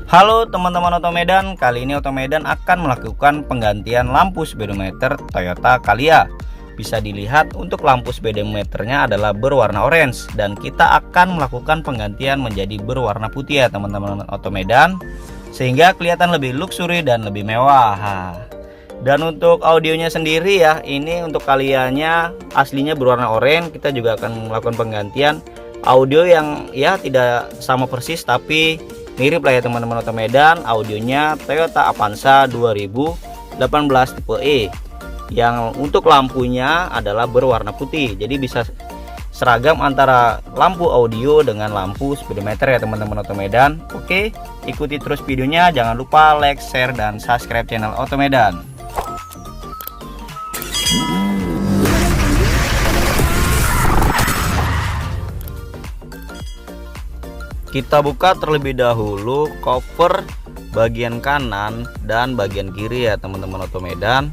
Halo teman-teman Otomedan, kali ini Otomedan akan melakukan penggantian lampu speedometer Toyota Calya. Bisa dilihat untuk lampu speedometernya adalah berwarna orange dan kita akan melakukan penggantian menjadi berwarna putih ya teman-teman Otomedan, sehingga kelihatan lebih luxury dan lebih mewah. Dan untuk audionya sendiri ya, ini untuk Calyanya aslinya berwarna oranye. Kita juga akan melakukan penggantian audio yang ya tidak sama persis tapi mirip lah ya teman-teman Otomedan. Audionya Toyota Avanza 2018 tipe E, yang untuk lampunya adalah berwarna putih, jadi bisa seragam antara lampu audio dengan lampu speedometer ya teman-teman Otomedan. Oke, ikuti terus videonya, jangan lupa like, share, dan subscribe channel Otomedan. Kita buka terlebih dahulu cover bagian kanan dan bagian kiri ya teman-teman Otomedan.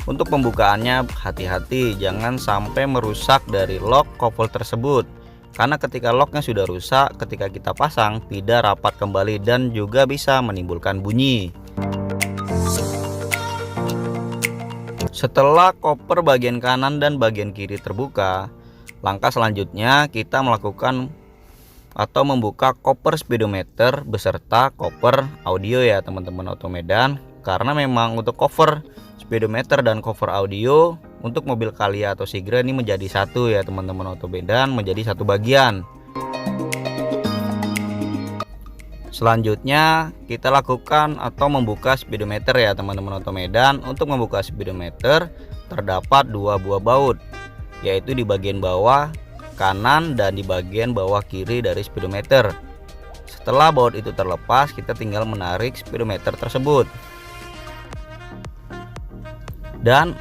Untuk pembukaannya hati-hati, jangan sampai merusak dari lock cover tersebut, karena ketika locknya sudah rusak, ketika kita pasang tidak rapat kembali dan juga bisa menimbulkan bunyi. Setelah cover bagian kanan dan bagian kiri terbuka, langkah selanjutnya kita melakukan atau membuka cover speedometer beserta cover audio ya teman-teman Otomedan. Karena memang untuk cover speedometer dan cover audio untuk mobil Calya atau Sigra ini menjadi satu ya teman-teman Otomedan, menjadi satu bagian. Selanjutnya kita lakukan atau membuka speedometer ya teman-teman Otomedan. Untuk membuka speedometer terdapat dua buah baut, yaitu di bagian bawah kanan dan di bagian bawah kiri dari speedometer. Setelah baut itu terlepas, kita tinggal menarik speedometer tersebut. Dan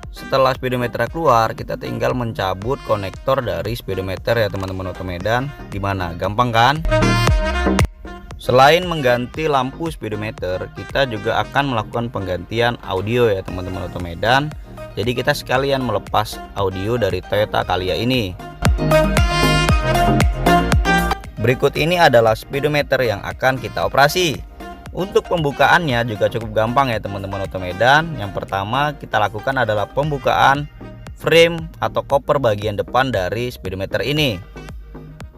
setelah speedometer keluar, kita tinggal mencabut konektor dari speedometer ya teman-teman Otomedan. Gimana? Gampang kan? Selain mengganti lampu speedometer, kita juga akan melakukan penggantian audio ya teman-teman Otomedan. Jadi kita sekalian melepas audio dari Toyota Calya ini. Berikut ini adalah speedometer yang akan kita operasi. Untuk pembukaannya juga cukup gampang ya teman-teman Otomedan. Yang pertama kita lakukan adalah pembukaan frame atau cover bagian depan dari speedometer ini.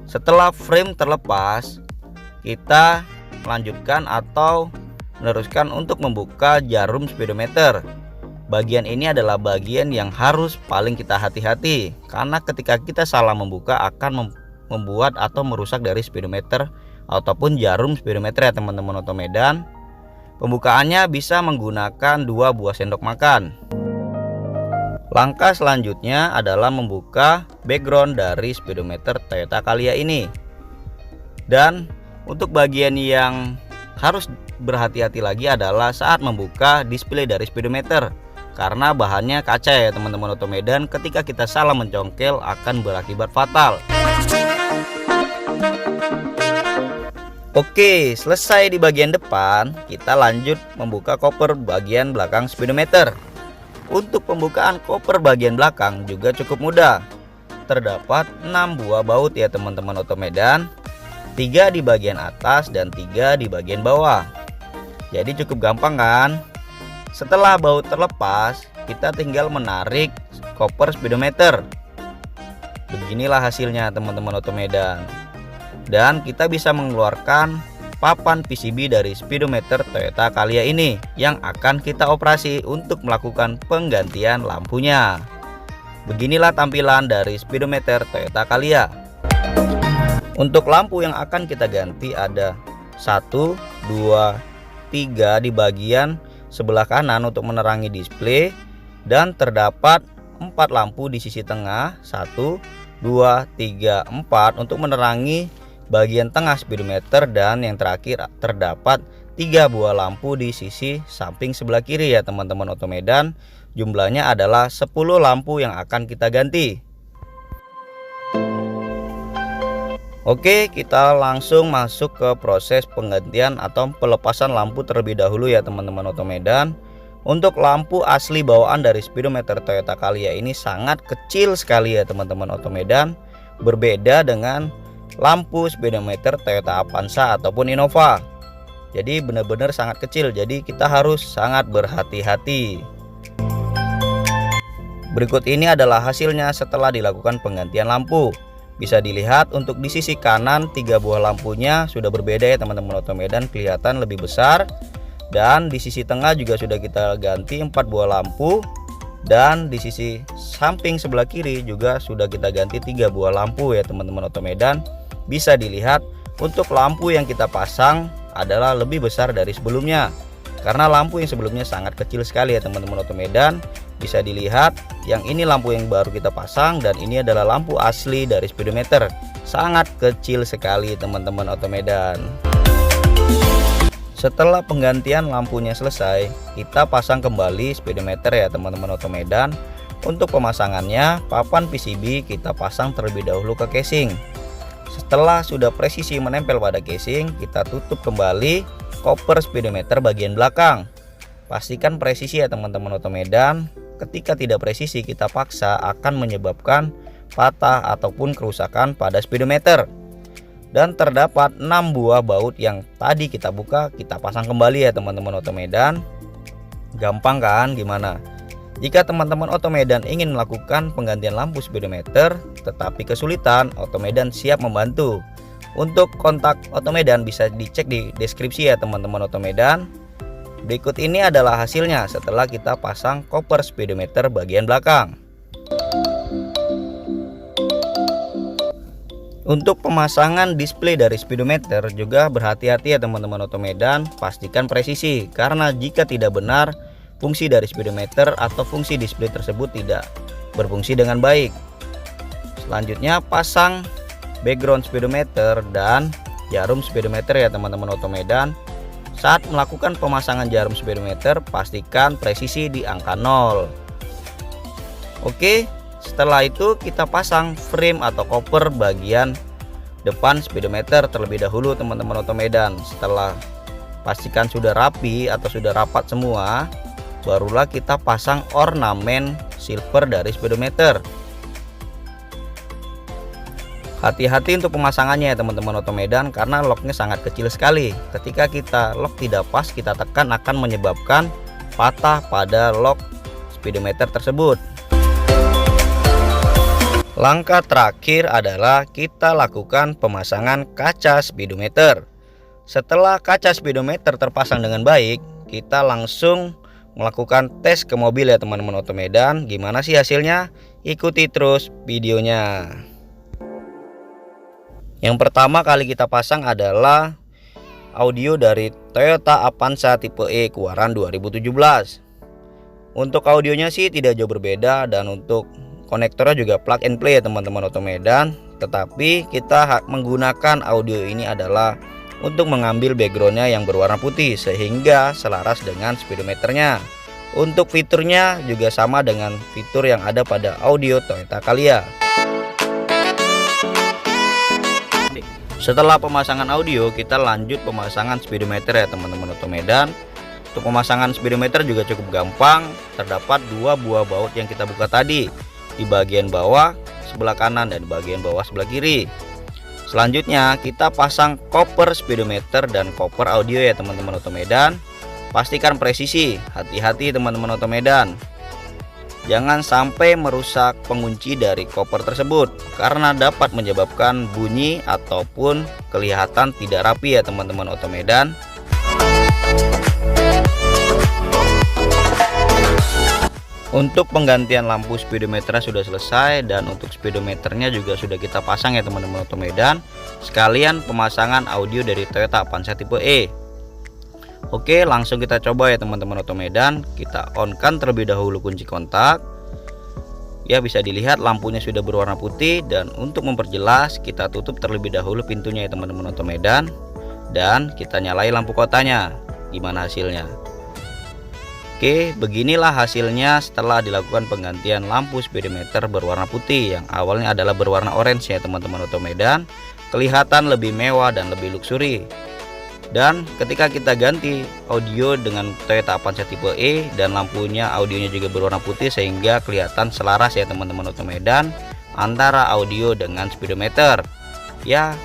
Setelah frame terlepas, kita melanjutkan atau meneruskan untuk membuka jarum speedometer. Bagian ini adalah bagian yang harus paling kita hati-hati, karena ketika kita salah membuka akan membuat atau merusak dari speedometer ataupun jarum speedometer ya teman-teman Otomedan. Pembukaannya bisa menggunakan 2 buah sendok makan. Langkah selanjutnya adalah membuka background dari speedometer Toyota Calya ini. Dan untuk bagian yang harus berhati-hati lagi adalah saat membuka display dari speedometer, karena bahannya kaca ya teman-teman Otomedan. Ketika kita salah mencongkel akan berakibat fatal. Oke, selesai di bagian depan, kita lanjut membuka cover bagian belakang speedometer. Untuk pembukaan cover bagian belakang juga cukup mudah. Terdapat 6 buah baut ya teman-teman Otomedan, 3 di bagian atas dan 3 di bagian bawah. Jadi cukup gampang kan? Setelah baut terlepas, kita tinggal menarik cover speedometer. Beginilah hasilnya teman-teman Otomedan. Dan kita bisa mengeluarkan papan PCB dari speedometer Toyota Calya ini yang akan kita operasi untuk melakukan penggantian lampunya. Beginilah tampilan dari speedometer Toyota Calya. Untuk lampu yang akan kita ganti ada 1, 2, 3 di bagian sebelah kanan untuk menerangi display, dan terdapat 4 lampu di sisi tengah, 1, 2, 3, 4 untuk menerangi bagian tengah speedometer, dan yang terakhir terdapat 3 buah lampu di sisi samping sebelah kiri ya teman-teman Otomedan. Jumlahnya adalah 10 lampu yang akan kita ganti. Oke, kita langsung masuk ke proses penggantian atau pelepasan lampu terlebih dahulu ya teman-teman Otomedan. Untuk lampu asli bawaan dari speedometer Toyota Calya ini sangat kecil sekali ya teman-teman Otomedan. Berbeda dengan lampu speedometer Toyota Avanza ataupun Innova. Jadi benar-benar sangat kecil, jadi kita harus sangat berhati-hati. Berikut ini adalah hasilnya setelah dilakukan penggantian lampu. Bisa dilihat untuk di sisi kanan 3 buah lampunya sudah berbeda ya teman-teman Otomedan, kelihatan lebih besar. Dan di sisi tengah juga sudah kita ganti 4 buah lampu. Dan di sisi samping sebelah kiri juga sudah kita ganti 3 buah lampu ya teman-teman Otomedan. Bisa dilihat untuk lampu yang kita pasang adalah lebih besar dari sebelumnya, karena lampu yang sebelumnya sangat kecil sekali ya teman-teman Otomedan. Bisa dilihat yang ini lampu yang baru kita pasang dan ini adalah lampu asli dari speedometer, sangat kecil sekali teman-teman Otomedan. Setelah penggantian lampunya selesai, kita pasang kembali speedometer ya teman-teman Otomedan. Untuk pemasangannya, papan PCB kita pasang terlebih dahulu ke casing. Setelah sudah presisi menempel pada casing, kita tutup kembali koper speedometer bagian belakang. Pastikan presisi ya teman-teman Otomedan. Ketika tidak presisi, kita paksa akan menyebabkan patah ataupun kerusakan pada speedometer. Dan terdapat 6 buah baut yang tadi kita buka, kita pasang kembali ya teman-teman Otomedan. Gampang kan gimana? Jika teman-teman Otomedan ingin melakukan penggantian lampu speedometer tetapi kesulitan, Otomedan siap membantu. Untuk kontak Otomedan bisa dicek di deskripsi ya teman-teman Otomedan. Berikut ini adalah hasilnya setelah kita pasang koper speedometer bagian belakang. Untuk pemasangan display dari speedometer juga berhati-hati ya teman-teman Otomedan, pastikan presisi, karena jika tidak benar, fungsi dari speedometer atau fungsi display tersebut tidak berfungsi dengan baik. Selanjutnya pasang background speedometer dan jarum speedometer ya teman-teman Otomedan. Saat melakukan pemasangan jarum speedometer, pastikan presisi di angka 0. Oke, setelah itu kita pasang frame atau koper bagian depan speedometer terlebih dahulu teman-teman Otomedan. Setelah pastikan sudah rapi atau sudah rapat semua, barulah kita pasang ornamen silver dari speedometer. Hati-hati untuk pemasangannya ya teman-teman Otomedan, karena locknya sangat kecil sekali. Ketika kita lock tidak pas, kita tekan akan menyebabkan patah pada lock speedometer tersebut. Langkah terakhir adalah kita lakukan pemasangan kaca speedometer. Setelah kaca speedometer terpasang dengan baik, kita langsung melakukan tes ke mobil ya teman-teman Otomedan. Gimana sih hasilnya? Ikuti terus videonya. Yang pertama kali kita pasang adalah audio dari Toyota Avanza tipe E keluaran 2017. Untuk audionya sih tidak jauh berbeda, dan untuk konektornya juga plug and play ya teman-teman Otomedan. Tetapi kita menggunakan audio ini adalah untuk mengambil backgroundnya yang berwarna putih sehingga selaras dengan speedometernya. Untuk fiturnya juga sama dengan fitur yang ada pada audio Toyota Calya. Setelah pemasangan audio, kita lanjut pemasangan speedometer ya teman-teman Otomedan. Untuk pemasangan speedometer juga cukup gampang. Terdapat 2 buah baut yang kita buka tadi, di bagian bawah sebelah kanan dan di bagian bawah sebelah kiri. Selanjutnya kita pasang koper speedometer dan koper audio ya teman-teman Otomedan. Pastikan presisi, hati-hati teman-teman Otomedan. Jangan sampai merusak pengunci dari koper tersebut, karena dapat menyebabkan bunyi ataupun kelihatan tidak rapi ya teman-teman Otomedan. Untuk penggantian lampu speedometernya sudah selesai, dan untuk speedometernya juga sudah kita pasang ya teman-teman Otomedan. Sekalian pemasangan audio dari Toyota Avanza tipe E. Oke, langsung kita coba ya teman-teman Otomedan. Kita on kan terlebih dahulu kunci kontak. Ya, bisa dilihat lampunya sudah berwarna putih, dan untuk memperjelas kita tutup terlebih dahulu pintunya ya teman-teman Otomedan. Dan kita nyalain lampu kotanya. Gimana hasilnya? Oke, beginilah hasilnya setelah dilakukan penggantian lampu speedometer berwarna putih yang awalnya adalah berwarna orange ya teman-teman Otomedan. Kelihatan lebih mewah dan lebih luxury. Dan ketika kita ganti audio dengan Toyota Avanza tipe E dan lampunya audionya juga berwarna putih, sehingga kelihatan selaras ya teman-teman Otomedan antara audio dengan speedometer. Ya,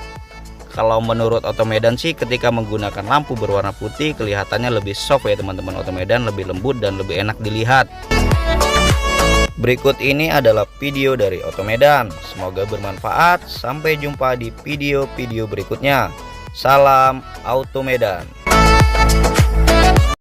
kalau menurut Otomedan sih ketika menggunakan lampu berwarna putih kelihatannya lebih soft ya teman-teman. Otomedan lebih lembut dan lebih enak dilihat. Berikut ini adalah video dari Otomedan. Semoga bermanfaat. Sampai jumpa di video-video berikutnya. Salam Automedan.